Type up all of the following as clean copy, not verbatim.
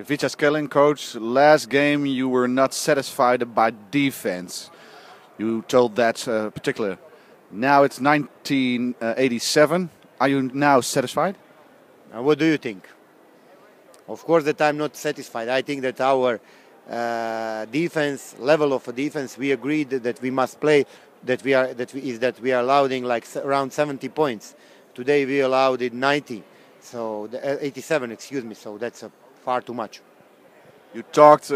Vichas Kellen, coach, last game you were not satisfied by defense. You told that particular. Now it's 1987. Are you now satisfied? What do you think? Of course that I'm not satisfied. I think that our defense, level of defense, we agreed that we must play, that we are allowing like around 70 points. Today we allowed it 90, so 87, excuse me. So that's far too much. You talked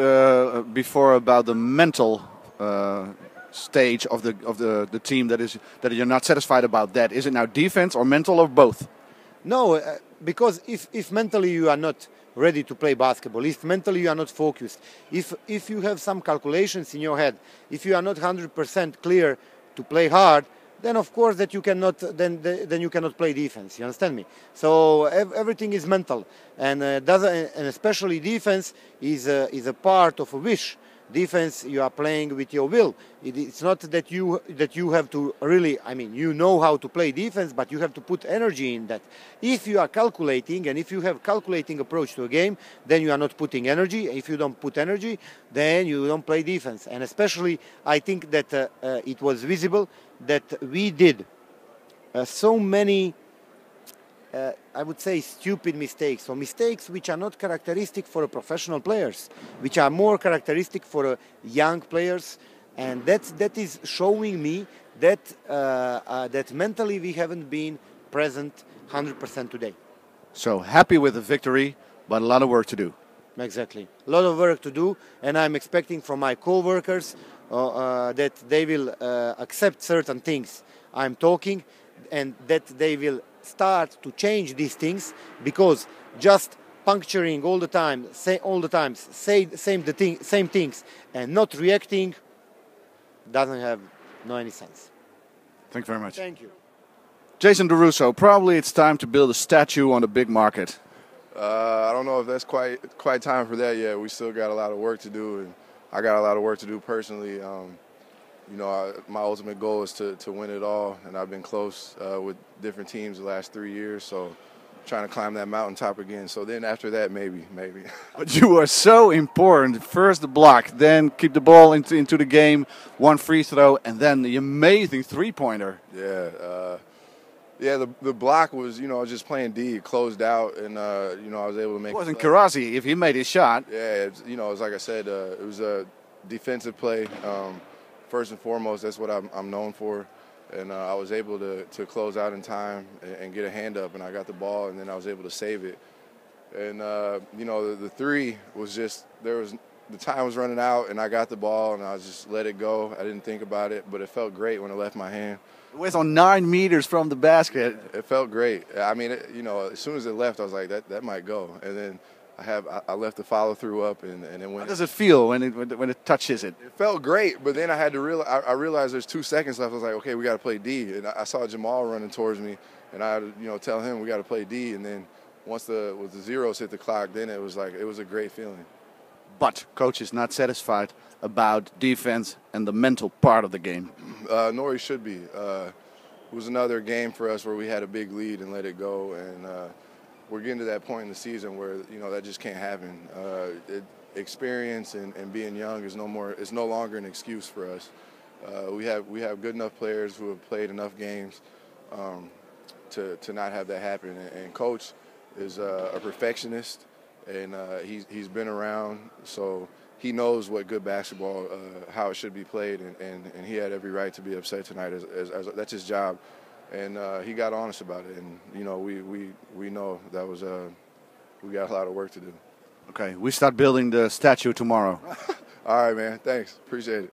before about the mental stage of the team that you're not satisfied about. That is it now defense or mental or both? No, because if mentally you are not ready to play basketball, if mentally you are not focused, if you have some calculations in your head, if you are not 100% clear to play hard, then of course that you cannot then you cannot play defense. You understand me? So everything is mental, and especially defense is a part of a wish. Defense, you are playing with your will. It's not that you have to really, I mean, you know how to play defense, but you have to put energy in that. If you are calculating, and if you have calculating approach to a game, then you are not putting energy. If you don't put energy, then you don't play defense. And especially, I think that it was visible that we did so many I would say stupid mistakes, or mistakes which are not characteristic for professional players, which are more characteristic for young players, and that is showing me that that mentally we haven't been present 100% today. So happy with the victory, but a lot of work to do. Exactly, a lot of work to do, and I'm expecting from my co-workers that they will accept certain things I'm talking, and that they will start to change these things, because just puncturing all the time, say the same things, and not reacting doesn't have any sense. Thank you very much. Thank you. Jason DeRusso, probably it's time to build a statue on the big market. I don't know if that's quite time for that yet. We still got a lot of work to do, and I got a lot of work to do personally. You know, my ultimate goal is to win it all, and I've been close with different teams the last 3 years, so trying to climb that mountaintop again. So then after that, maybe. But you are so important. First the block, then keep the ball into the game, one free throw, and then the amazing three-pointer. Yeah, the block was, you know, I was just playing D, it closed out, and, you know, I was able to make it. Wasn't Karazi if he made his shot. Yeah, you know, it's like I said, it was a defensive play. First and foremost, that's what I'm known for, and I was able to close out in time and get a hand up, and I got the ball, and then I was able to save it. And you know, the three was just the time was running out, and I got the ball, and I just let it go. I didn't think about it, but it felt great when it left my hand. It was on 9 meters from the basket. It felt great. I mean, you know, as soon as it left, I was like, that might go, and then I left the follow through up, and then when. How does it feel when it touches it? It felt great, but then I had to I realized there's 2 seconds left. I was like, okay, we got to play D, and I saw Jamal running towards me, and I had to, you know, tell him we got to play D, and then once the zeros hit the clock, then it was like it was a great feeling. But coach is not satisfied about defense and the mental part of the game. Nor he should be. It was another game for us where we had a big lead and let it go, and. We're getting to that point in the season where, you know, that just can't happen. Experience and being young is no longer an excuse for us. We have good enough players who have played enough games to not have that happen. And coach is a perfectionist, and he's been around, so he knows what good basketball, how it should be played, and he had every right to be upset tonight. As that's his job. And he got honest about it, and you know we know that was we got a lot of work to do. Okay, we start building the statue tomorrow. All right, man. Thanks. Appreciate it.